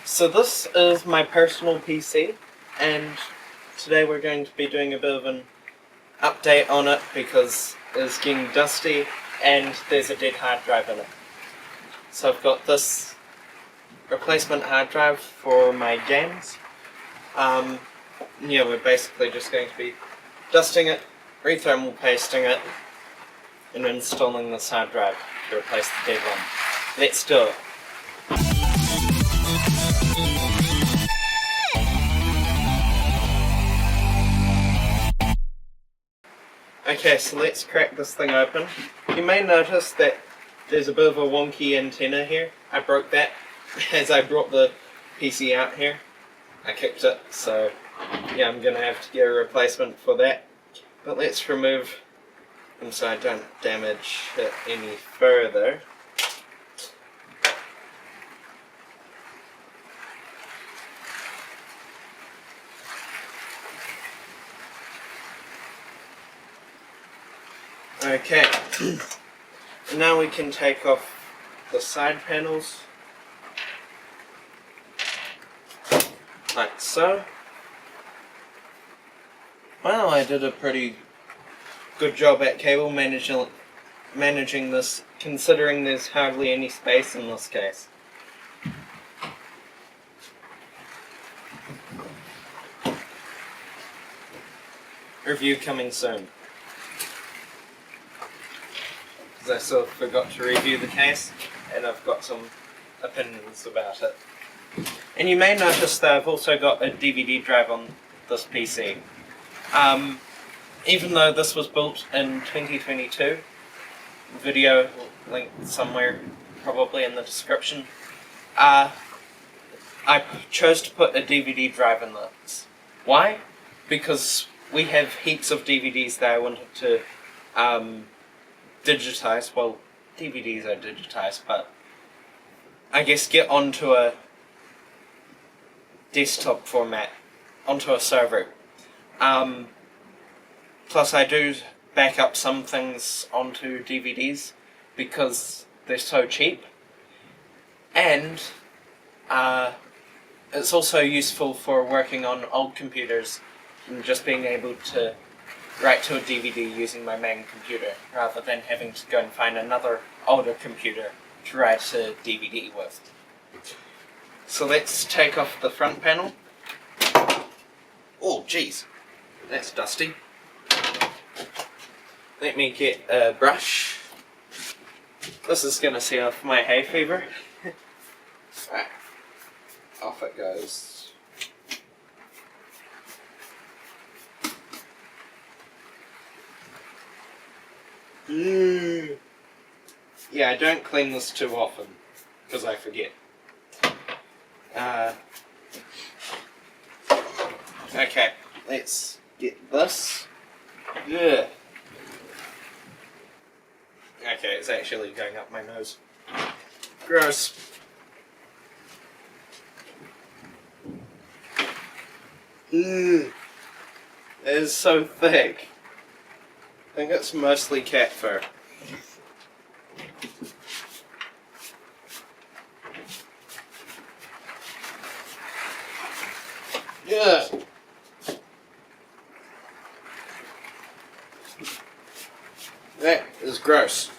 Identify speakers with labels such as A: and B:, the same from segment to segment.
A: So this is my personal PC, and today we're going to be doing a bit of an update on it because it's getting dusty and there's a dead hard drive in it. So I've got this replacement hard drive for my games. We're basically just going to be dusting it, re-thermal pasting it, and installing this hard drive to replace the dead one. Let's do it. Okay, so let's crack this thing open. You may notice that there's a bit of a wonky antenna here. I broke that as I brought the PC out here. I kicked it, so yeah, I'm gonna have to get a replacement for that. But let's remove them so I don't damage it any further. Okay, now we can take off the side panels, like so. Well, I did a pretty good job at cable managing this, considering there's hardly any space in this case. Review coming soon. I sort of forgot to review the case, and I've got some opinions about it. And you may notice that I've also got a DVD drive on this PC. Even though this was built in 2022, video linked somewhere, probably in the description, I chose to put a DVD drive in this. Why? Because we have heaps of DVDs that I wanted to digitize. Well, DVDs are digitized, but I guess get onto a desktop format, onto a server. Plus I do back up some things onto DVDs because they're so cheap, and it's also useful for working on old computers and just being able to write to a DVD using my main computer, rather than having to go and find another older computer to write a DVD with. So let's take off the front panel. Oh jeez, that's dusty. Let me get a brush. This is going to see off my hay fever. Right, off it goes. Yeah, I don't clean this too often, because I forget. Okay, let's get this. Ugh. Okay, it's actually going up my nose. Gross. It is so thick. I think it's mostly cat fur. Yeah. That is gross.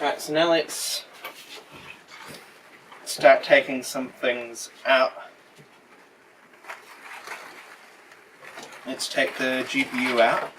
A: Right, so now let's start taking some things out. Let's take the GPU out.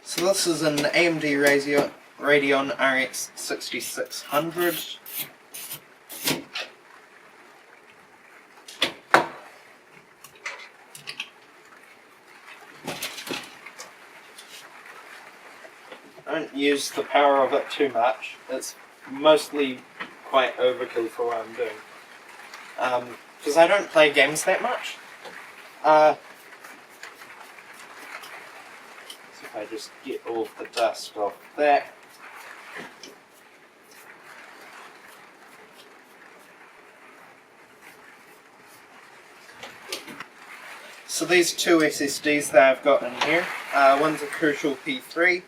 A: So this is an AMD Radeon RX 6600. I don't use the power of it too much. It's mostly quite overkill for what I'm doing. Because I don't play games that much. So if I just get all of the dust off that. So these two SSDs that I've got in here, one's a Crucial P3,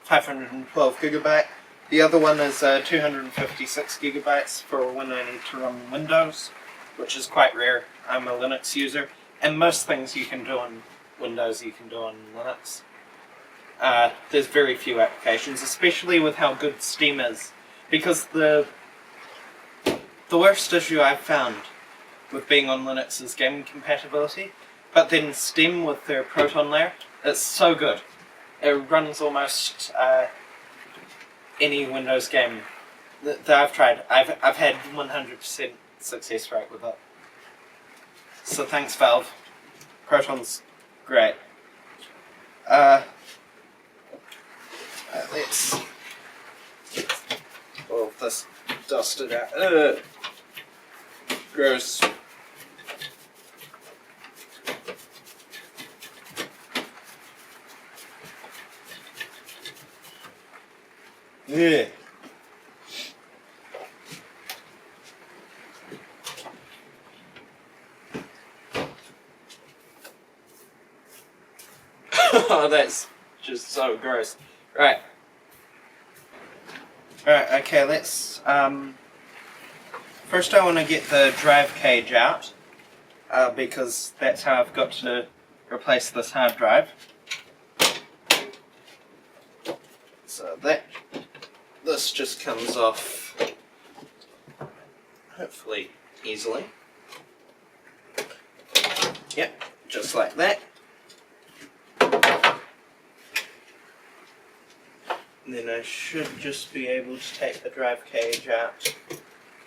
A: 512 gigabyte. The other one is 256 gigabytes for when I need to run Windows, which is quite rare. I'm a Linux user, and most things you can do on Windows you can do on Linux. There's very few applications, especially with how good Steam is, because the worst issue I've found with being on Linux is game compatibility, but then Steam with their Proton layer, it's so good. It runs almost any Windows game that I've tried. I've had 100% success rate with it. So thanks, Valve. Proton's great. Let's get all of this dusted out. Gross. Yeah. Oh, that's just so gross. Right. Alright, okay, let's, first I want to get the drive cage out, because that's how I've got to replace this hard drive. So this just comes off, hopefully easily. Yep, just like that. And then I should just be able to take the drive cage out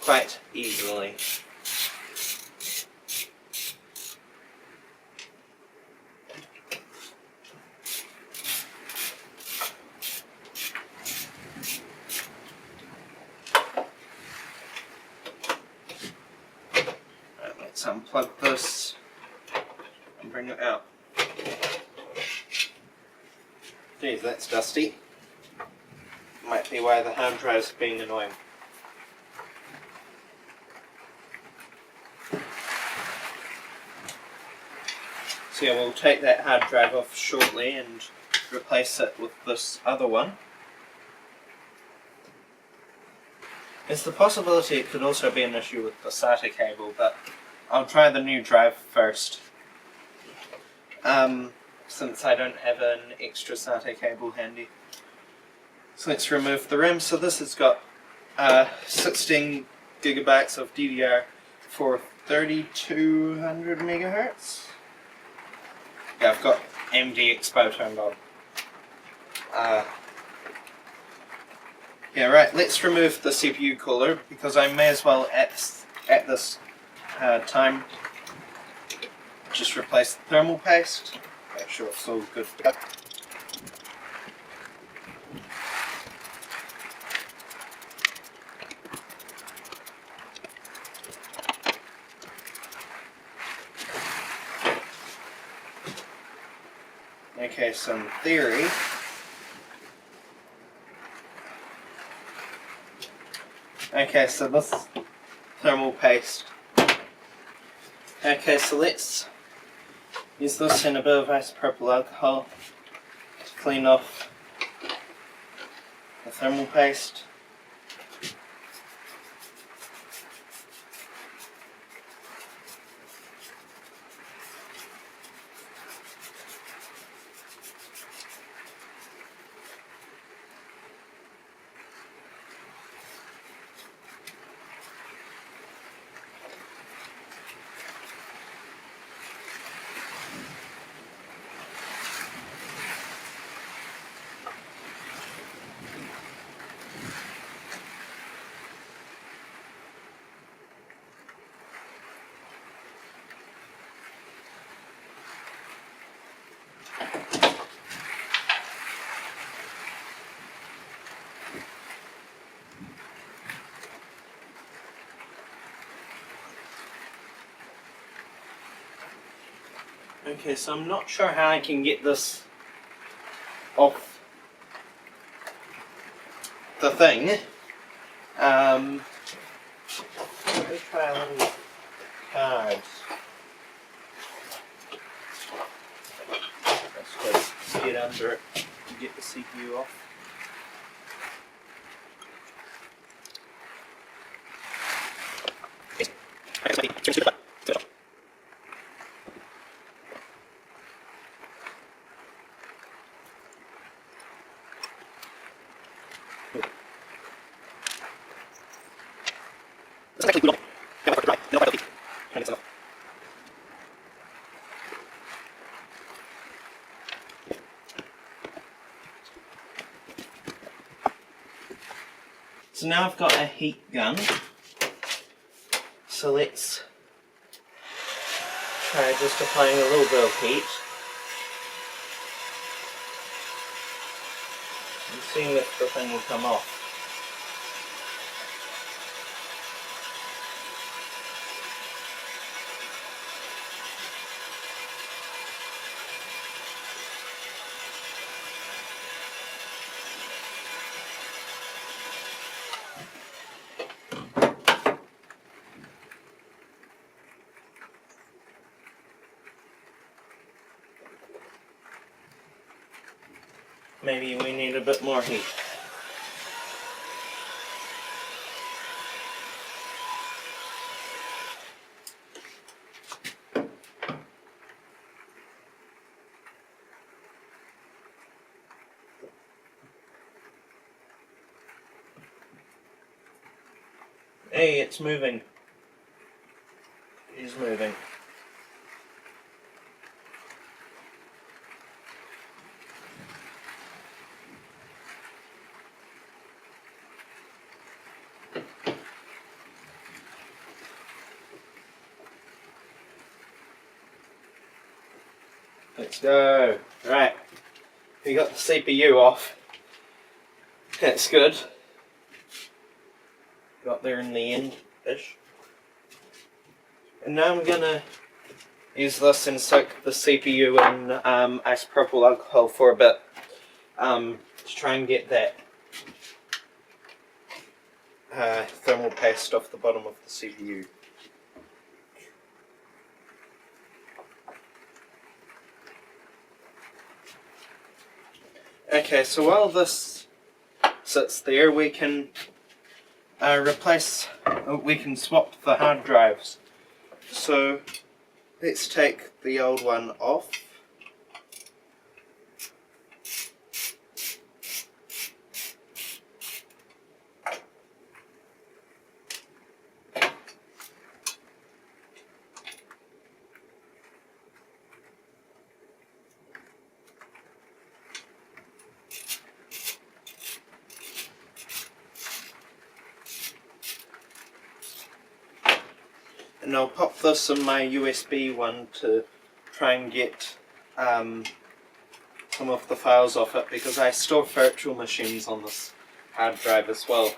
A: quite easily. Right, let's unplug this and bring it out. Geez, that's dusty. Might be why the hard drive's being annoying. So yeah, we'll take that hard drive off shortly and replace it with this other one. There's the possibility it could also be an issue with the SATA cable, but I'll try the new drive first. Since I don't have an extra SATA cable handy. So let's remove the RAM. So this has got 16 gigabytes of DDR for 3200 megahertz. Yeah, I've got AMD Expo turned on. Yeah, right, let's remove the CPU cooler because I may as well at this time just replace the thermal paste. Make sure it's all good. Okay, so in theory, okay, so this thermal paste. Okay, so let's use this in a bit of isopropyl alcohol to clean off the thermal paste. Okay, so I'm not sure how I can get this off the thing. Let me try a little card. under it to get the CPU off. So now I've got a heat gun. So let's try just applying a little bit of heat. And seeing if the thing will come off. Maybe we need a bit more heat. Hey, it's moving. It is moving. Let's go. Right. We got the CPU off. That's good. Got there in the end-ish. And now I'm gonna use this and soak the CPU in isopropyl alcohol for a bit to try and get that thermal paste off the bottom of the CPU. Okay, so while this sits there, we can we can swap the hard drives. So let's take the old one off. And I'll pop this in my USB one to try and get some of the files off it, because I store virtual machines on this hard drive as well.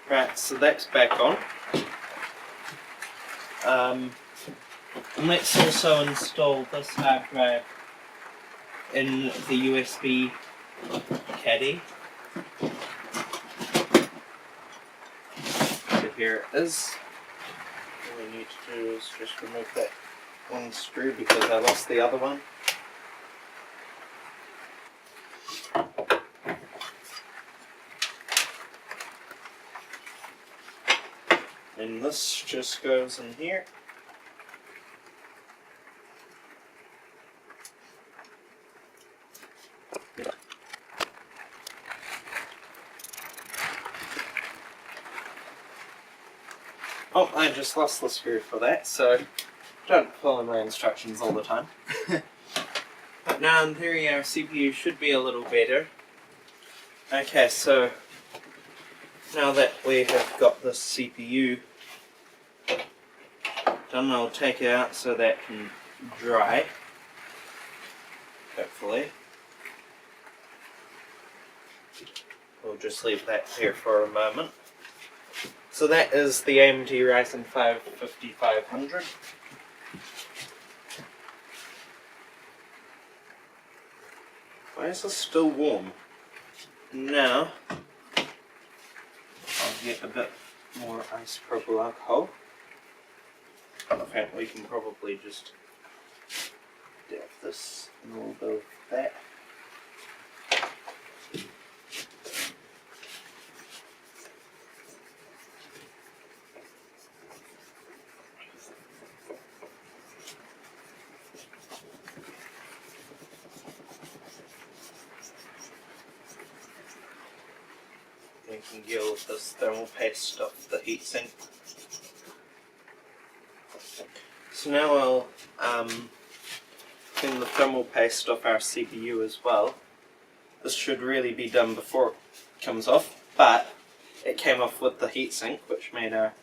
A: Right, so that's back on. And let's also install this hard drive in the USB caddy. So here it is. All we need to do is just remove that one screw because I lost the other one. And this just goes in here. Oh, I just lost the screw for that, so don't follow my instructions all the time. But now in theory our CPU should be a little better. Okay, so now that we have got the CPU done, I'll take it out so that can dry, hopefully. we'll just leave that here for a moment. So that is the AMD Ryzen 5 5500. Why is this still warm? Now, I'll get a bit more isopropyl alcohol. In fact, we can probably just dab this in a little bit of that. You can get all this thermal paste off the heatsink. So now I'll clean the thermal paste off our CPU as well. This should really be done before it comes off, but it came off with the heatsink, which made our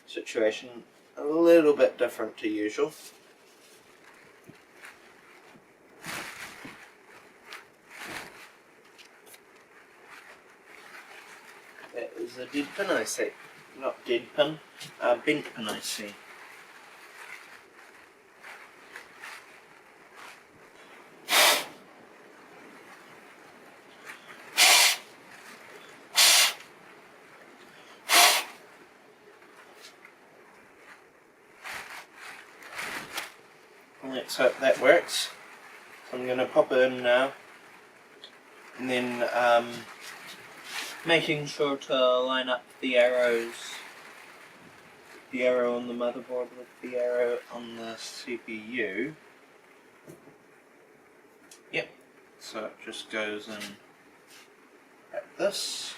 A: situation a little bit different to usual. That is a dead pin, I see. Not dead pin, a bent pin, I see. Let's hope that works. So I'm going to pop it in now, and then making sure to line up the arrows, the arrow on the motherboard with the arrow on the CPU. Yep, so it just goes in like this.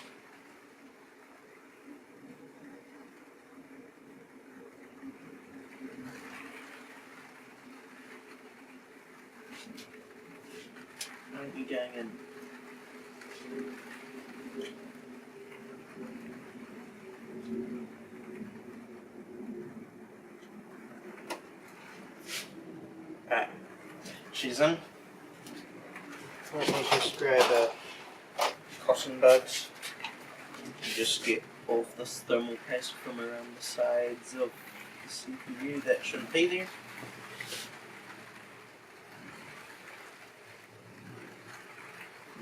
A: Won't be going in. Right, she's in. Let me just grab a cotton buds and just get all of this thermal paste from around the sides of the CPU. That shouldn't be there.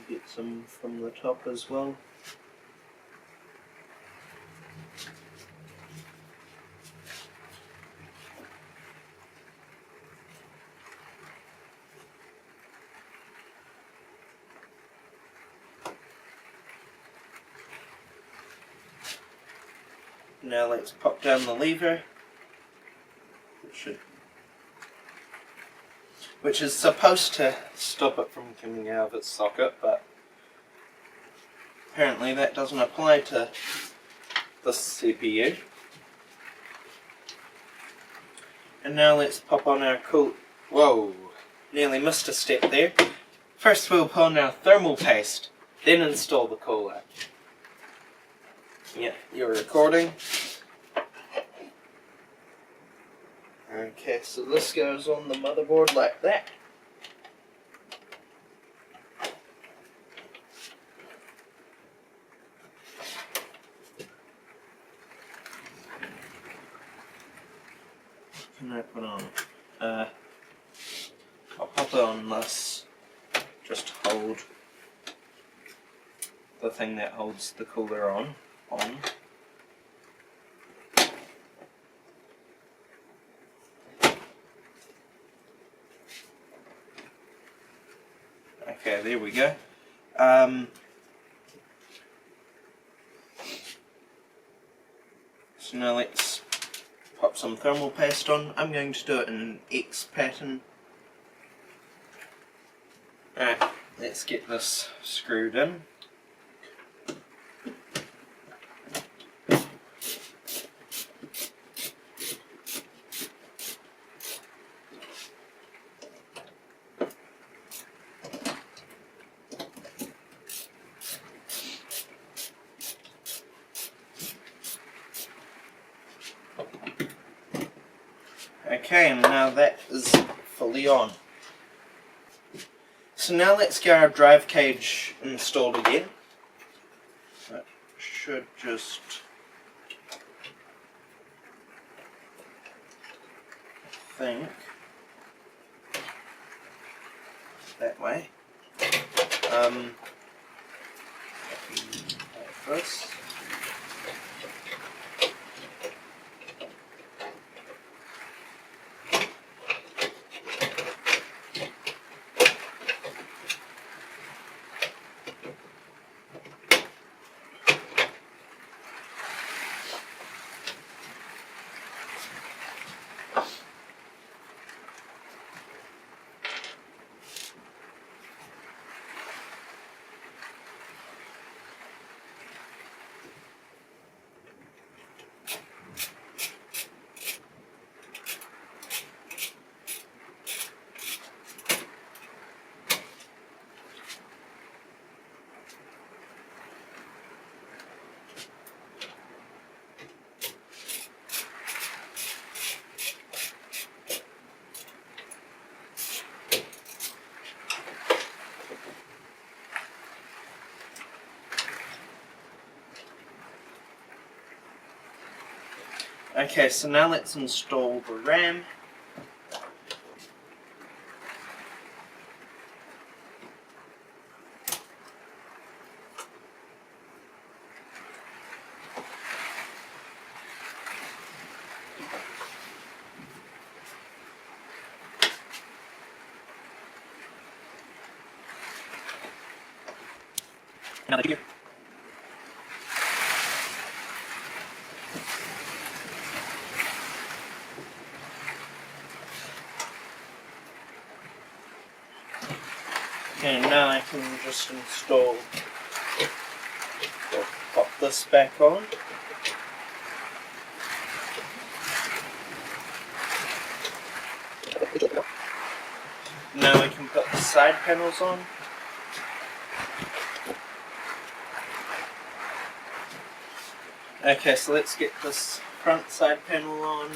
A: Get some from the top as well. Now let's pop down the lever, which is supposed to stop it from coming out of its socket, but apparently that doesn't apply to this CPU. And now let's pop on our whoa, nearly missed a step there. First we'll put on our thermal paste, then install the cooler. Yeah, you're recording. Okay, so this goes on the motherboard like that. What can I put on? I'll pop it on this. Just hold the thing that holds the cooler on. Okay, there we go. So now let's pop some thermal paste on. I'm going to do it in an X pattern. Alright, let's get this screwed in. Okay, and now that is fully on. So now let's get our drive cage installed again. should just think that way. Like this. Okay, so now let's install the RAM. Now the computer. Okay, now I can just install, or pop this back on. Now we can put the side panels on. Okay, so let's get this front side panel on.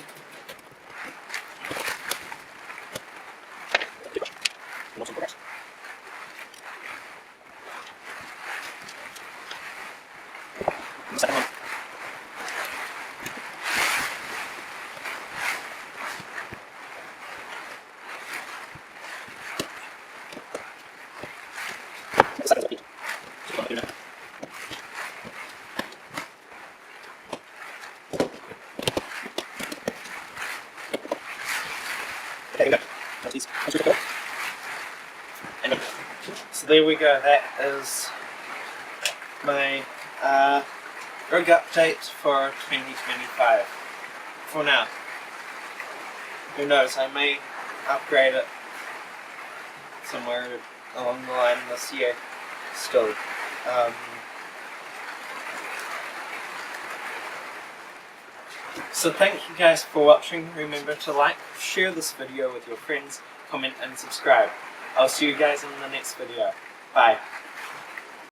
A: So there we go, that is my rig update for 2025. For now. Who knows, I may upgrade it somewhere along the line this year still. So thank you guys for watching. Remember to like, share this video with your friends, comment and subscribe. I'll see you guys in the next video. Bye.